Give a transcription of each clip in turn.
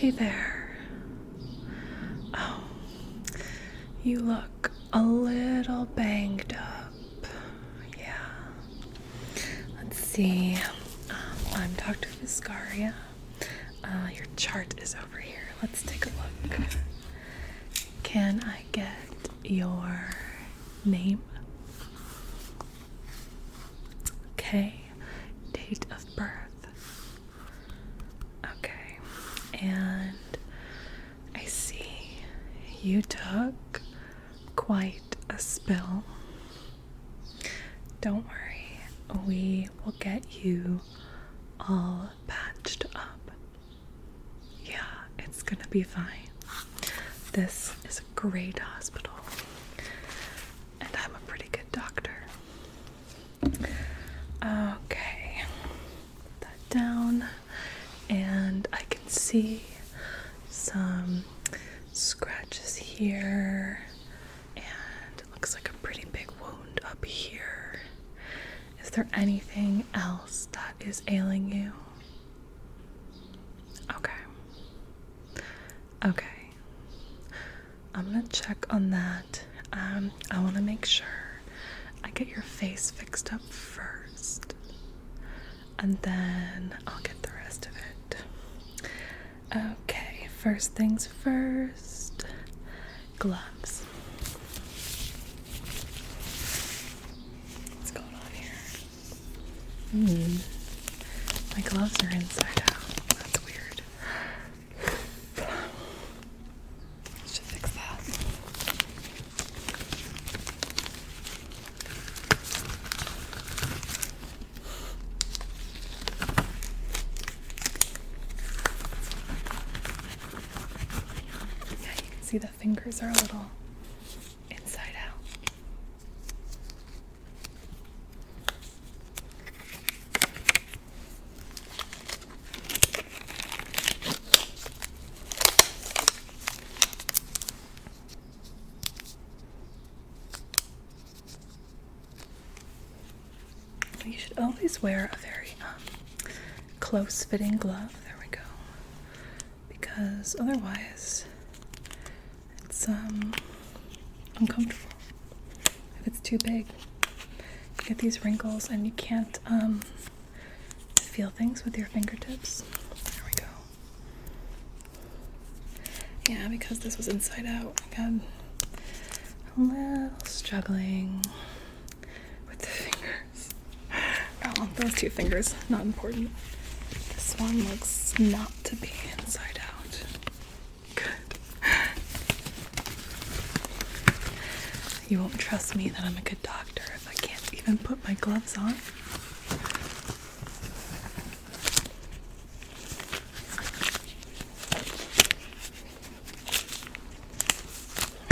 Hey there. Oh, you look a little banged up. Yeah. Let's see. I'm Doctor Viscaria. Your chart is over here. Let's take a look. Can I get your name? Okay. Date of birth. Okay. And I see you took quite a spill. Don't worry. We will get you all patched up. Yeah, it's gonna be fine. This is a great hospital, and I'm a pretty good doctor. Okay, put that down, and I can see some scratches here, and it looks like a pretty big wound up here. Is there anything else that is ailing you? Okay. I'm gonna check on that. I want to make sure I get your face fixed up first, and then I'll get the rest of it. Okay, first things first, gloves. What's going on here? My gloves are inside out. That's weird. Should fix that. Yeah, you can see the fingers are a little inside out. You should always wear a very close-fitting glove. There we go. Because otherwise, it's uncomfortable. If it's too big, you get these wrinkles, and you can't feel things with your fingertips. There we go. Yeah, because this was inside out, I got a little struggling with the fingers. Oh, those two fingers, not important. This one looks not to be inside out. Good. You won't trust me that I'm a good doctor if I can't even put my gloves on.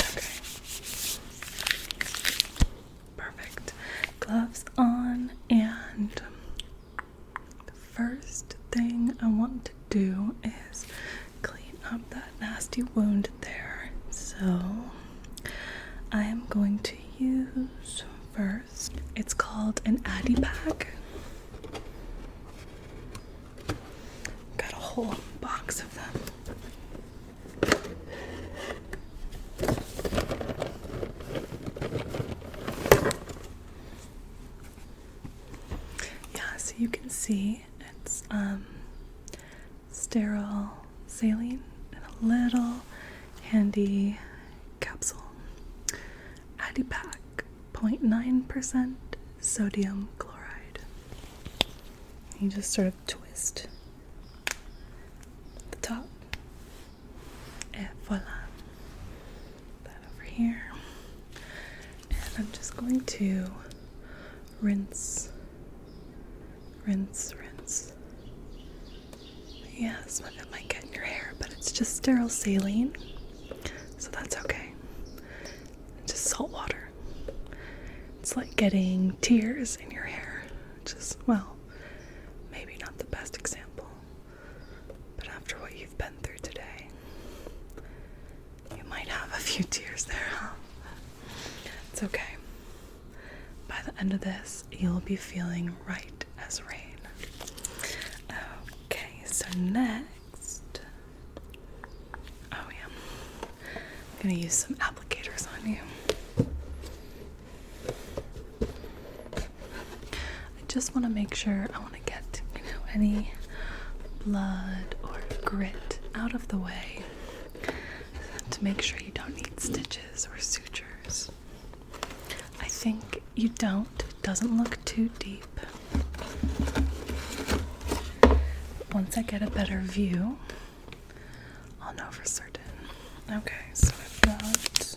Okay. Perfect. Gloves on, and the first thing I want to do is clean up that nasty wound there. So I am going to use first, it's called an Addi-Pack. Got a whole box of them. Yeah, so you can see it's sterile saline and a little handy capsule. Addi-Pack, 0.9% sodium chloride. You just sort of twist the top, and voila. That over here. And I'm just going to rinse. Yeah, some of it might get in your hair, but it's just sterile saline, so that's okay. Just salt water. It's like getting tears in your hair, which is, well, maybe not the best example, but after what you've been through today, you might have a few tears there, huh? It's okay. By the end of this, you'll be feeling right as rain. Okay, so next, going to use some applicators on you. I just want to make sure, I want to get, any blood or grit out of the way to make sure you don't need stitches or sutures. I think you don't. It doesn't look too deep. Once I get a better view, I'll know for certain. Okay, so I've got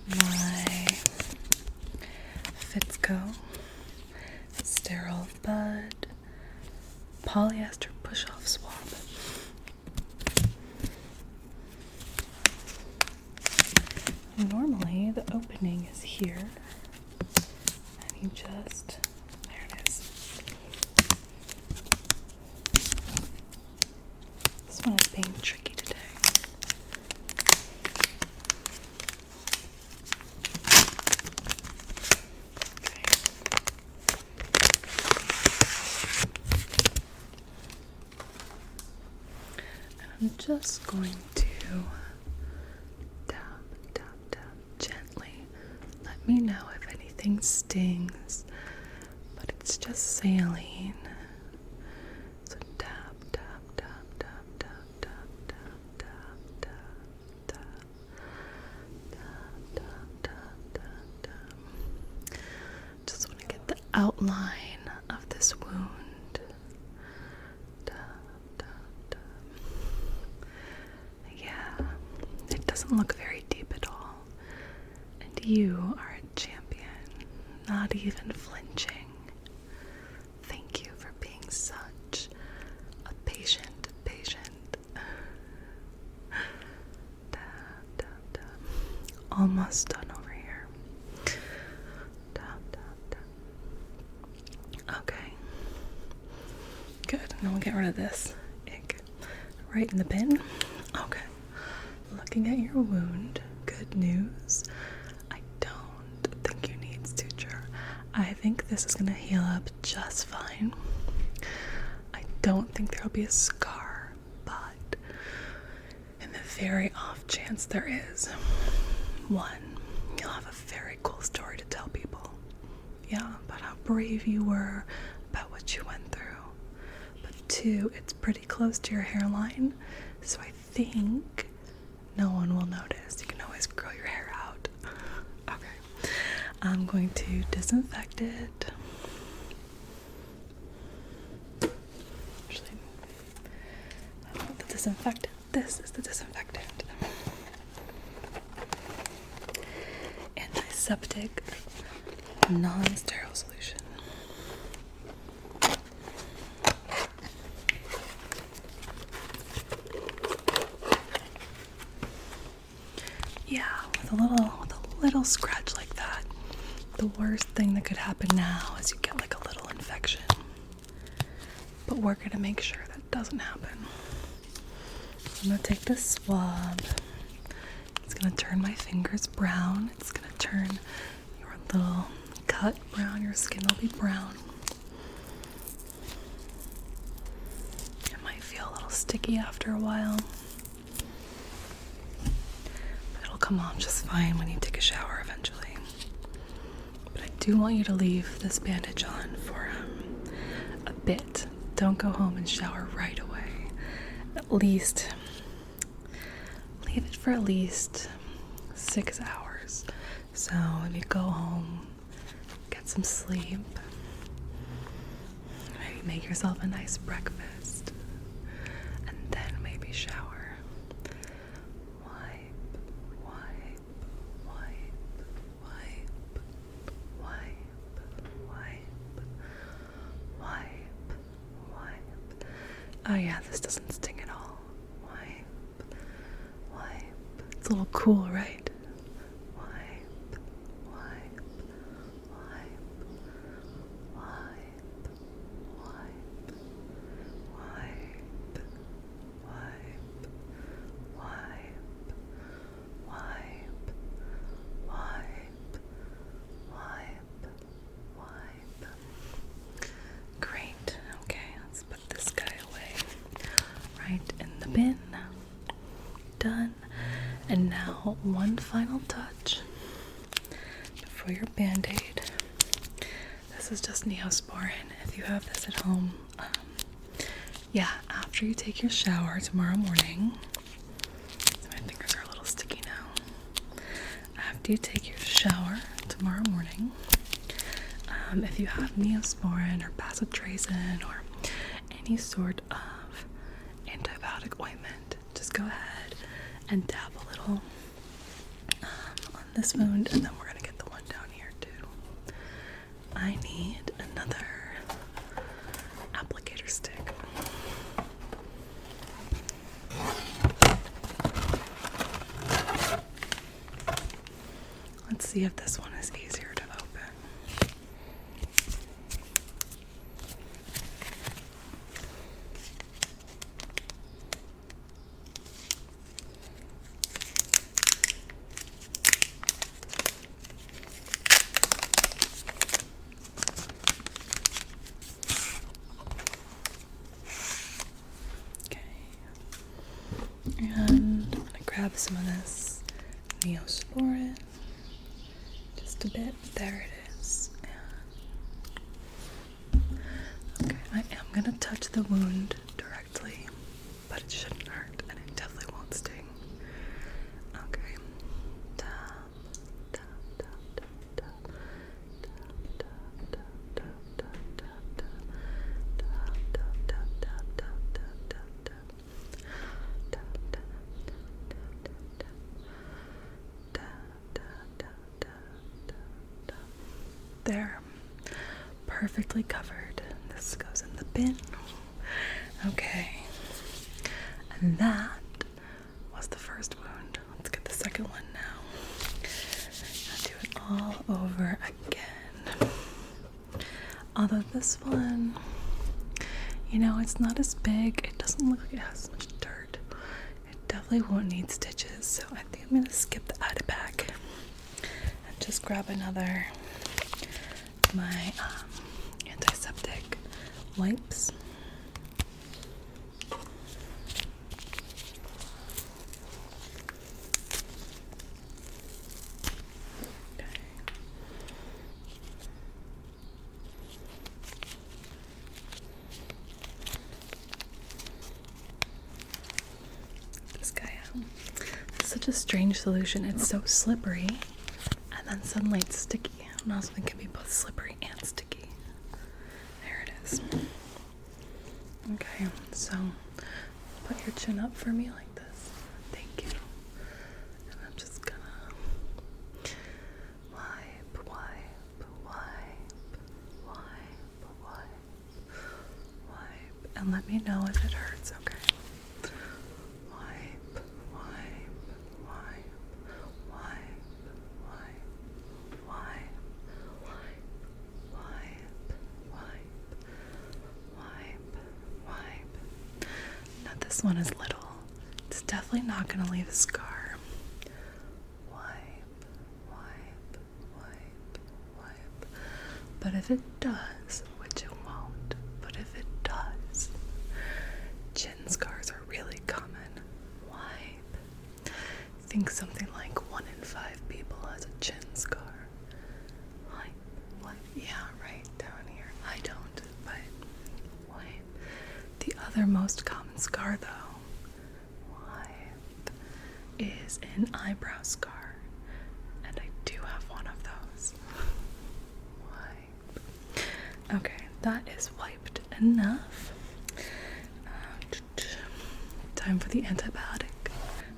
my Fitzco sterile bud polyester push-off swab. Normally the opening is here, and you just, there it is. This one is being tricky today. Okay. And I'm just going to let me know if anything stings, but it's just saline. So tap, tap, tap, tap, tap, tap, tap, tap, tap, tap, tap, tap, tap, tap. Just want to get the outline of this wound. Tap, tap, tap. Yeah, it doesn't look very deep at all. And you are a champion, not even flinching. Thank you for being such a patient. Tap, tap, tap. Almost done over here. Tap, tap, tap. Okay. Good. Now we'll get rid of this ink. Right in the bin. Okay. Looking at your wound. Good news. I think this is going to heal up just fine. I don't think there will be a scar, but in the very off chance there is, one, you'll have a very cool story to tell people. Yeah, about how brave you were, about what you went through. But two, it's pretty close to your hairline, so I think no one will notice. You can always grow your hair out. Okay. I'm going to disinfect it. Actually, I don't want the disinfectant. This is the disinfectant. Antiseptic, non-sterile solution. Yeah, with a little scratch like that, the worst thing that could happen now is you get like a little infection. But we're gonna make sure that doesn't happen. I'm gonna take this swab. It's gonna turn my fingers brown. It's gonna turn your little cut brown. Your skin will be brown. It might feel a little sticky after a while. But it'll come off just fine when you take a shower eventually. But I do want you to leave this bandage on for a bit. Don't go home and shower right away. At least, leave it for at least 6 hours. So if you go home, get some sleep, maybe make yourself a nice breakfast, and then maybe shower. Oh yeah, this doesn't sting at all. Wipe. It's a little cool, right? Wipe. Great. Okay, let's put this guy away. Right in the bin. Done. And now Band-Aid. This is just Neosporin. If you have this at home, yeah, after you take your shower tomorrow morning, so my fingers are a little sticky now. After you take your shower tomorrow morning, if you have Neosporin or Bacitracin or any sort of antibiotic ointment, just go ahead and dab a little on this wound, and then we're gonna get the one down here too. I need another applicator stick. Let's see if this one is easier to open. And I'm going to grab some of this Neosporin, just a bit. There it is. Okay, I am going to touch the wound directly, but it shouldn't hurt, and it definitely won't sting. Okay. Tap, tap, tap, tap, tap, tap, tap, tap, tap, there, perfectly covered. This goes in the bin. Okay, and that was the first wound. Let's get the second one now. I'll do it all over again. Although this one, you know, it's not as big. It doesn't look like it has as much dirt. It definitely won't need stitches, so I think I'm gonna skip the Adipac and just grab another my antiseptic wipes. This guy out. It's such a strange solution. It's so slippery, and then suddenly it's sticky. And also it can be both slippery and sticky. There it is. Okay, so put your chin up for me like this. Thank you. And I'm just gonna wipe, wipe, wipe, wipe, wipe, wipe, and let me know if it hurts, okay? Wipe, wipe, wipe, wipe, wipe, wipe, wipe. Now this one is little. It's definitely not going to leave a scar. Wipe, wipe, wipe, wipe. But if it does, which it won't, but if it does, chin scars are really common. Wipe. I think something like 1 in 5 people has a chin scar. Wipe. Yeah, right down here. I don't, but wipe. The other most common scar, though, wipe, is an eyebrow scar, and I do have one of those. Wipe. Okay, that is wiped enough. Time for the antibiotic.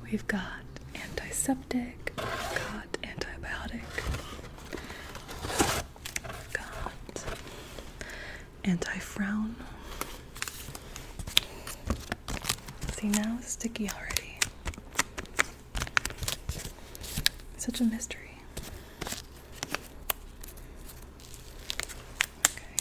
We've got antiseptic, we've got antibiotic, we've got anti-frown. See, now it's sticky already. Such a mystery. Okay.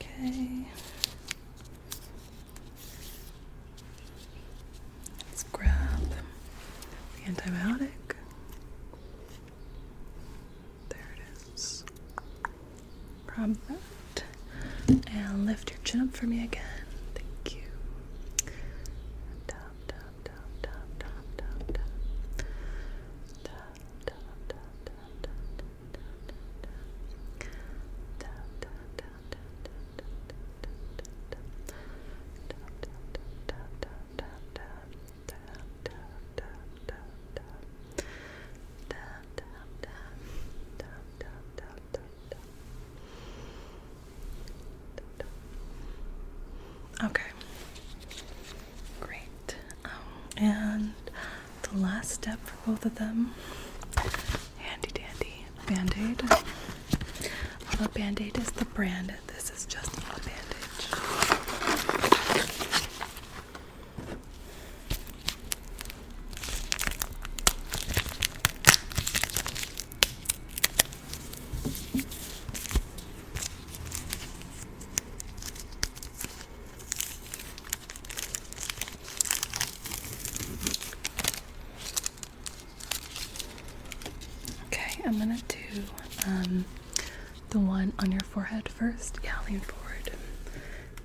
Okay. Let's grab the antibiotic. grab that and lift your chin up for me again. Thank you. Tap, tap, tap, tap, tap, tap, tap. Tap, tap, tap, tap, tap, okay, great. And the last step for both of them, handy dandy Band-Aid. Although Band-Aid is the brand, this is just a bandage. I'm gonna do the one on your forehead first. Yeah, lean forward.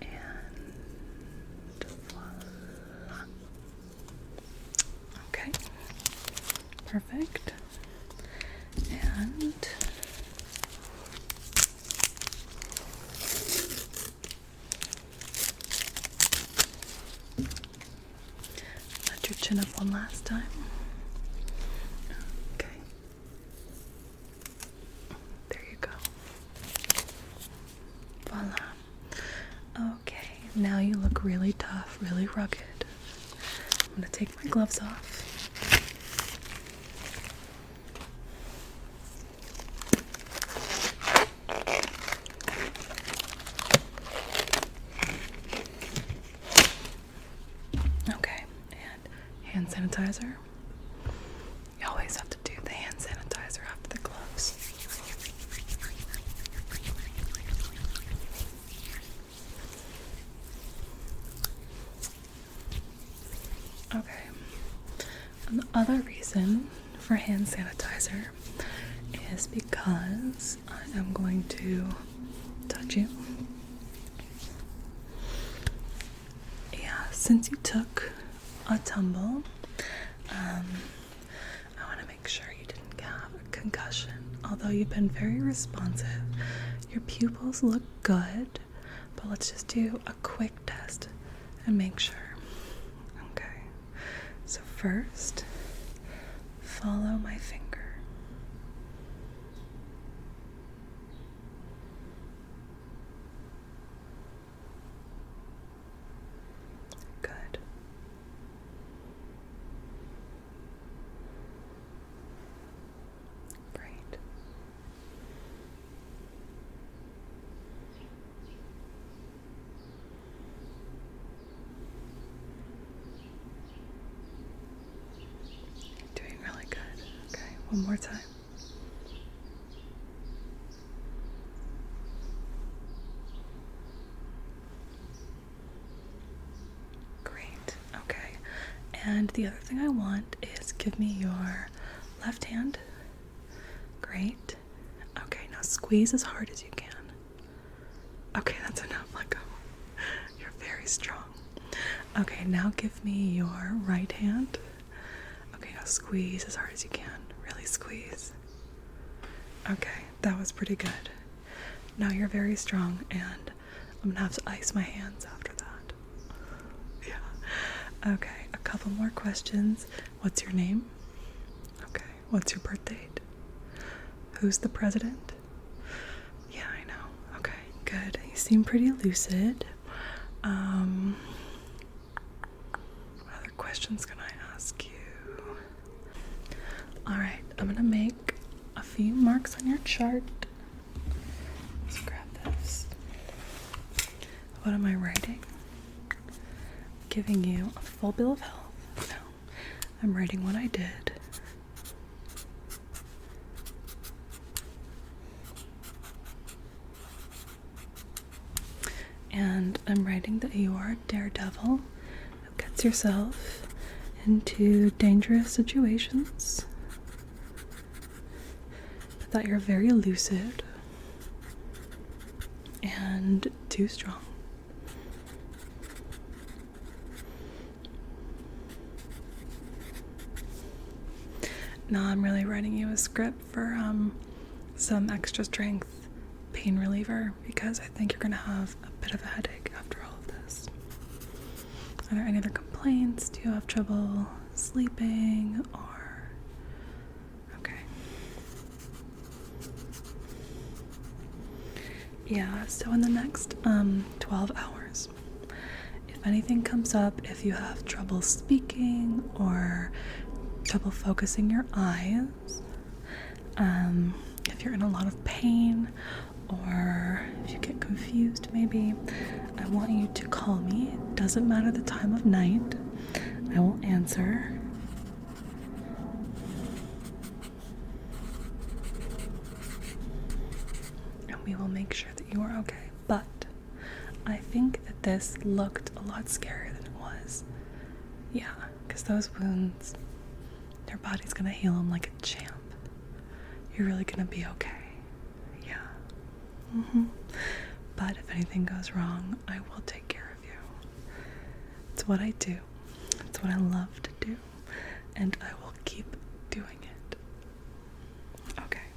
And voila. Okay. Perfect. And let your chin up one last time. Now you look really tough, really rugged. I'm gonna take my gloves off. Okay, and hand sanitizer. You always have to do the hand sanitizer after the gloves. Okay, and the other reason for hand sanitizer is because I am going to touch you. Yeah, since you took a tumble, I want to make sure you didn't have a concussion. Although you've been very responsive, your pupils look good, but let's just do a quick test and make sure. So first, follow my finger. Good. Great. One more time. Great. Okay. And the other thing I want is give me your left hand. Great. Okay, now squeeze as hard as you can. Okay, that's enough. Let go. You're very strong. Okay, now give me your right hand. Okay, now squeeze as hard as you can. Really squeeze. Okay, that was pretty good. Now you're very strong, and I'm gonna have to ice my hands after that. Yeah. Okay, a couple more questions. What's your name? Okay, what's your birth date? Who's the president? Yeah, I know. Okay, good. You seem pretty lucid. What other questions can I ask you? Alright, I'm gonna make a few marks on your chart. Let's grab this. What am I writing? Giving you a full bill of health. No, I'm writing what I did. And I'm writing that you are a daredevil who gets yourself into dangerous situations. That you're very lucid. and too strong. Now I'm really writing you a script for some extra strength pain reliever because I think you're gonna have a bit of a headache after all of this. Are there any other complaints? Do you have trouble sleeping or... Okay. Yeah, so in the next 12 hours, if anything comes up, if you have trouble speaking or trouble focusing your eyes, if you're in a lot of pain, or if you get confused maybe, I want you to call me. It doesn't matter the time of night. I will answer. And we will make sure that you are okay. But I think that this looked a lot scarier than it was. Yeah, because those wounds, your body's gonna heal them like a champ. You're really gonna be okay. Yeah. But if anything goes wrong, I will take care of you. It's what I do. It's what I love to do. And I will keep doing it. Okay.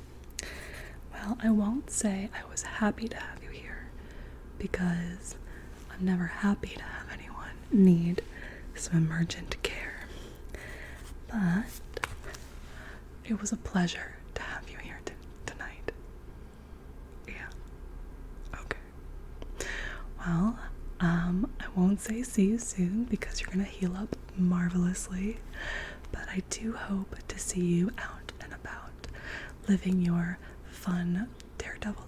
Well, I won't say I was happy to have you here, because I'm never happy to have anyone need some emergent care. But it was a pleasure to have you here tonight. Yeah. Okay. Well, I won't say see you soon because you're gonna heal up marvelously, but I do hope to see you out and about living your fun daredevil